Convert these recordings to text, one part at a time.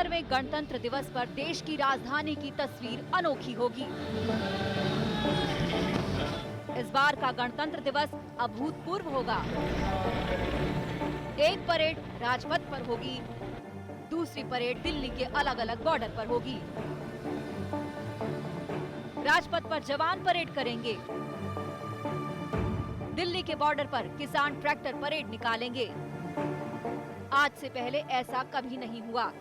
75वें गणतंत्र दिवस पर देश की राजधानी की तस्वीर अनोखी होगी। इस बार का गणतंत्र दिवस अभूतपूर्व होगा। एक परेड राजपथ पर होगी, दूसरी परेड दिल्ली के अलग अलग बॉर्डर पर होगी। राजपथ पर जवान परेड करेंगे, दिल्ली के बॉर्डर पर किसान ट्रैक्टर परेड निकालेंगे। आज से पहले ऐसा कभी नहीं हुआ।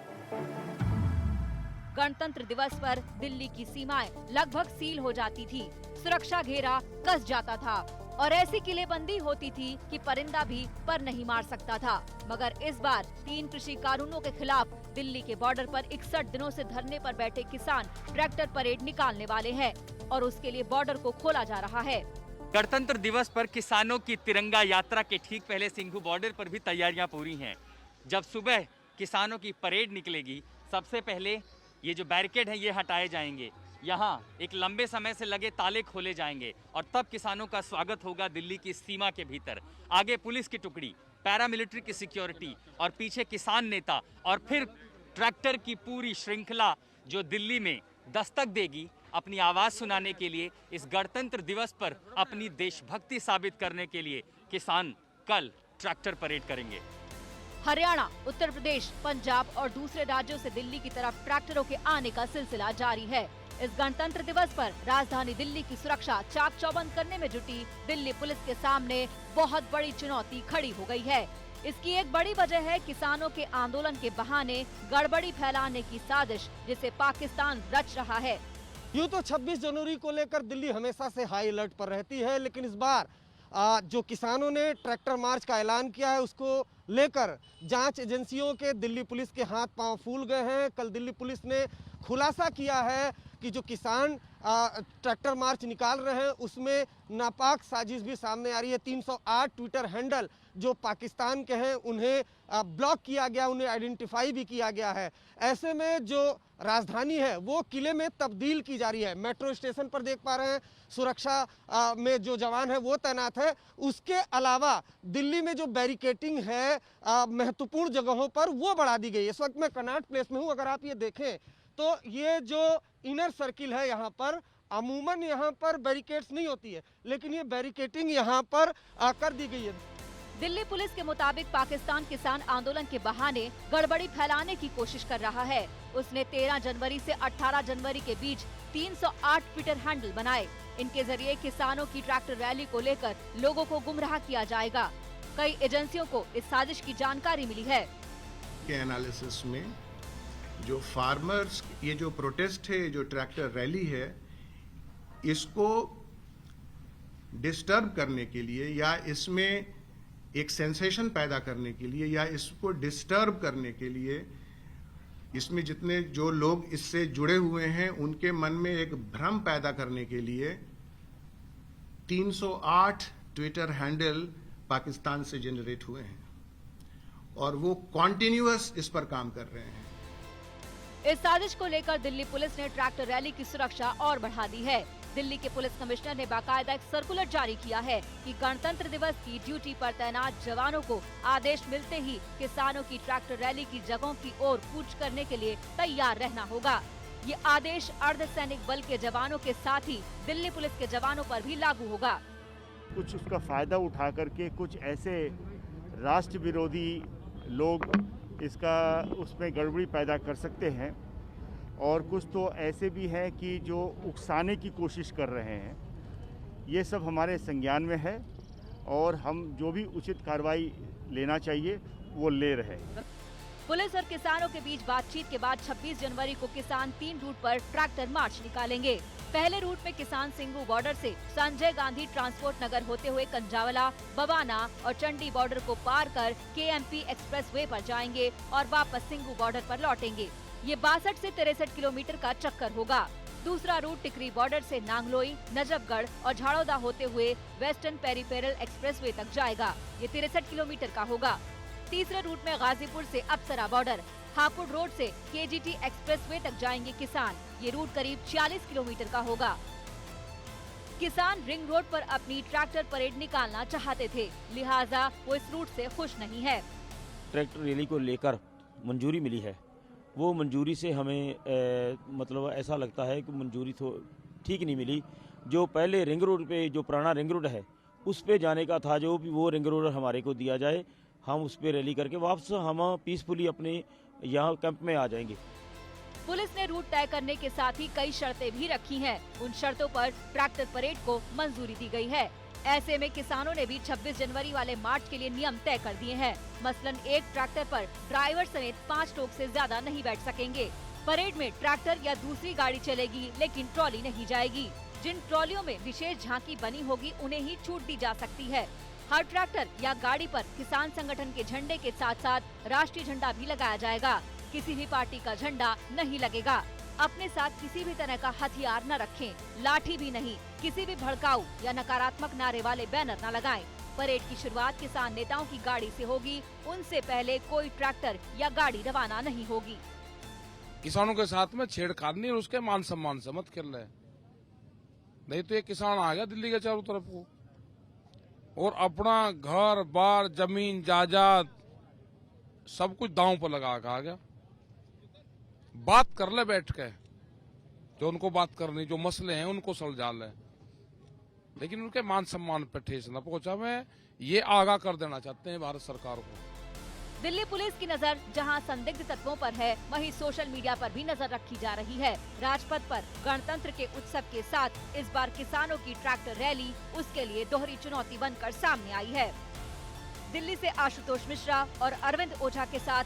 गणतंत्र दिवस पर दिल्ली की सीमाएं लगभग सील हो जाती थी, सुरक्षा घेरा कस जाता था और ऐसी किलेबंदी होती थी कि परिंदा भी पर नहीं मार सकता था। मगर इस बार 3 कृषि कानूनों के खिलाफ दिल्ली के बॉर्डर पर 61 दिनों से धरने पर बैठे किसान ट्रैक्टर परेड निकालने वाले हैं और उसके लिए बॉर्डर को खोला जा रहा है। गणतंत्र दिवस पर किसानों की तिरंगा यात्रा के ठीक पहले सिंघू बॉर्डर पर भी तैयारियां पूरी हैं। जब सुबह किसानों की परेड निकलेगी, सबसे पहले ये जो बैरिकेड है ये हटाए जाएंगे, यहाँ एक लंबे समय से लगे ताले खोले जाएंगे और तब किसानों का स्वागत होगा दिल्ली की सीमा के भीतर। आगे पुलिस की टुकड़ी, पैरामिलिट्री की सिक्योरिटी और पीछे किसान नेता और फिर ट्रैक्टर की पूरी श्रृंखला जो दिल्ली में दस्तक देगी अपनी आवाज सुनाने के लिए। इस गणतंत्र दिवस पर अपनी देशभक्ति साबित करने के लिए किसान कल ट्रैक्टर परेड करेंगे। हरियाणा, उत्तर प्रदेश, पंजाब और दूसरे राज्यों से दिल्ली की तरफ ट्रैक्टरों के आने का सिलसिला जारी है। इस गणतंत्र दिवस पर राजधानी दिल्ली की सुरक्षा चाक चौबंद करने में जुटी दिल्ली पुलिस के सामने बहुत बड़ी चुनौती खड़ी हो गई है। इसकी एक बड़ी वजह है किसानों के आंदोलन के बहाने गड़बड़ी फैलाने की साजिश, जिसे पाकिस्तान रच रहा है। यूँ तो 26 जनवरी को लेकर दिल्ली हमेशा से हाई अलर्ट पर रहती है, लेकिन इस बार जो किसानों ने ट्रैक्टर मार्च का ऐलान किया है उसको लेकर जांच एजेंसियों के दिल्ली पुलिस के हाथ पांव फूल गए हैं। कल दिल्ली पुलिस ने खुलासा किया है कि जो किसान ट्रैक्टर मार्च निकाल रहे हैं उसमें नापाक साजिश भी सामने आ रही है। 308 ट्विटर हैंडल जो पाकिस्तान के हैं उन्हें ब्लॉक किया गया, उन्हें आइडेंटिफाई भी किया गया है। ऐसे में जो राजधानी है वो किले में तब्दील की जा रही है। मेट्रो स्टेशन पर देख पा रहे हैं सुरक्षा में जो जवान है वो तैनात है। उसके अलावा दिल्ली में जो बैरिकेटिंग है महत्वपूर्ण जगहों पर वो बढ़ा दी गई है। इस वक्त मैं कनॉट प्लेस में हूँ। अगर आप ये देखें तो ये जो इनर सर्किल है यहाँ पर अमूमन यहाँ पर बैरिकेड्स नहीं होती है, लेकिन ये बैरिकेटिंग यहाँ पर कर दी गई है। दिल्ली पुलिस के मुताबिक पाकिस्तान किसान आंदोलन के बहाने गड़बड़ी फैलाने की कोशिश कर रहा है। उसने 13 जनवरी से 18 जनवरी के बीच 308 ट्विटर हैंडल बनाए। इनके जरिए किसानों की ट्रैक्टर रैली को लेकर लोगों को गुमराह किया जाएगा। कई एजेंसियों को इस साजिश की जानकारी मिली है। के एनालिसिस में जो फार्मर्स ये जो प्रोटेस्ट है, जो ट्रैक्टर रैली है, इसको डिस्टर्ब करने के लिए या इसमें एक सेंसेशन पैदा करने के लिए या इसको डिस्टर्ब करने के लिए, इसमें जितने जो लोग इससे जुड़े हुए हैं उनके मन में एक भ्रम पैदा करने के लिए 308 ट्विटर हैंडल पाकिस्तान से जनरेट हुए हैं और वो कॉन्टिन्यूअस इस पर काम कर रहे हैं। इस साजिश को लेकर दिल्ली पुलिस ने ट्रैक्टर रैली की सुरक्षा और बढ़ा दी है। दिल्ली के पुलिस कमिश्नर ने बाकायदा एक सर्कुलर जारी किया है कि गणतंत्र दिवस की ड्यूटी पर तैनात जवानों को आदेश मिलते ही किसानों की ट्रैक्टर रैली की जगहों की ओर कूच करने के लिए तैयार रहना होगा। ये आदेश अर्धसैनिक बल के जवानों के साथ ही दिल्ली पुलिस के जवानों पर भी लागू होगा। कुछ उसका फायदा उठा करके कुछ ऐसे राष्ट्र विरोधी लोग इसका उसमें गड़बड़ी पैदा कर सकते हैं और कुछ तो ऐसे भी हैं कि जो उकसाने की कोशिश कर रहे हैं। ये सब हमारे संज्ञान में है और हम जो भी उचित कार्रवाई लेना चाहिए वो ले रहे हैं। पुलिस और किसानों के बीच बातचीत के बाद 26 जनवरी को किसान 3 रूट पर ट्रैक्टर मार्च निकालेंगे। पहले रूट में किसान सिंघू बॉर्डर से संजय गांधी ट्रांसपोर्ट नगर होते हुए कंजावला, बवाना और चंडी बॉर्डर को पार कर केएमपी एक्सप्रेसवे पर जाएंगे और वापस सिंघू बॉर्डर पर लौटेंगे। ये 62 से 63 किलोमीटर का चक्कर होगा। दूसरा रूट टिकरी बॉर्डर से नांगलोई, नजफगढ़ और झाड़ोदा होते हुए वेस्टर्न पेरिफेरल एक्सप्रेसवे तक जाएगा। ये 63 किलोमीटर का होगा। तीसरे रूट में गाजीपुर से अप्सरा बॉर्डर, हापुड़ रोड से केजीटी एक्सप्रेसवे तक जाएंगे किसान। ये रूट करीब 46 किलोमीटर का होगा। किसान रिंग रोड पर अपनी ट्रैक्टर परेड निकालना चाहते थे, लिहाजा वो इस रूट से खुश नहीं है। ट्रैक्टर रैली को लेकर मंजूरी मिली है वो मंजूरी से हमें मतलब ऐसा लगता है कि मंजूरी तो ठीक नहीं मिली। जो पहले रिंग रोड पे जो पुराना रिंग रोड है उस पे जाने का था, जो भी वो रिंग रोड हमारे को दिया जाए, हम उस पे रैली करके वापस हम पीसफुली अपने यहाँ कैंप में आ जाएंगे। पुलिस ने रूट तय करने के साथ ही कई शर्तें भी रखी हैं। उन शर्तों पर ट्रैक्टर परेड को मंजूरी दी गई है। ऐसे में किसानों ने भी 26 जनवरी वाले मार्च के लिए नियम तय कर दिए हैं। मसलन एक ट्रैक्टर पर ड्राइवर समेत 5 लोग से ज्यादा नहीं बैठ सकेंगे। परेड में ट्रैक्टर या दूसरी गाड़ी चलेगी, लेकिन ट्रॉली नहीं जाएगी। जिन ट्रॉलियों में विशेष झांकी बनी होगी उन्हें ही छूट दी जा सकती है। हर ट्रैक्टर या गाड़ी पर किसान संगठन के झंडे के साथ साथ राष्ट्रीय झंडा भी लगाया जाएगा। किसी भी पार्टी का झंडा नहीं लगेगा। अपने साथ किसी भी तरह का हथियार न रखें, लाठी भी नहीं। किसी भी भड़काऊ या नकारात्मक नारे वाले बैनर न लगाएं। परेड की शुरुआत किसान नेताओं की गाड़ी से होगी। उनसे पहले कोई ट्रैक्टर या गाड़ी रवाना नहीं होगी। किसानों के साथ में छेड़खानी और उसके मान सम्मान से मत खेल रहे, नहीं तो ये किसान आ गया दिल्ली के चारों तरफ को और अपना घर बार जमीन जायदाद सब कुछ दांव पर लगा के आ गया। बात कर ले बैठ के, जो उनको बात करनी, जो मसले हैं उनको सुलझा ले, लेकिन उनके मान सम्मान पर ठेस न पहुंचा। मैं ये आगाह कर देना चाहते हैं भारत सरकार को। दिल्ली पुलिस की नजर जहां संदिग्ध तत्वों पर है, वहीं सोशल मीडिया पर भी नजर रखी जा रही है। राजपथ पर गणतंत्र के उत्सव के साथ इस बार किसानों की ट्रैक्टर रैली उसके लिए दोहरी चुनौती बनकर सामने आई है। दिल्ली से आशुतोष मिश्रा और अरविंद ओझा के साथ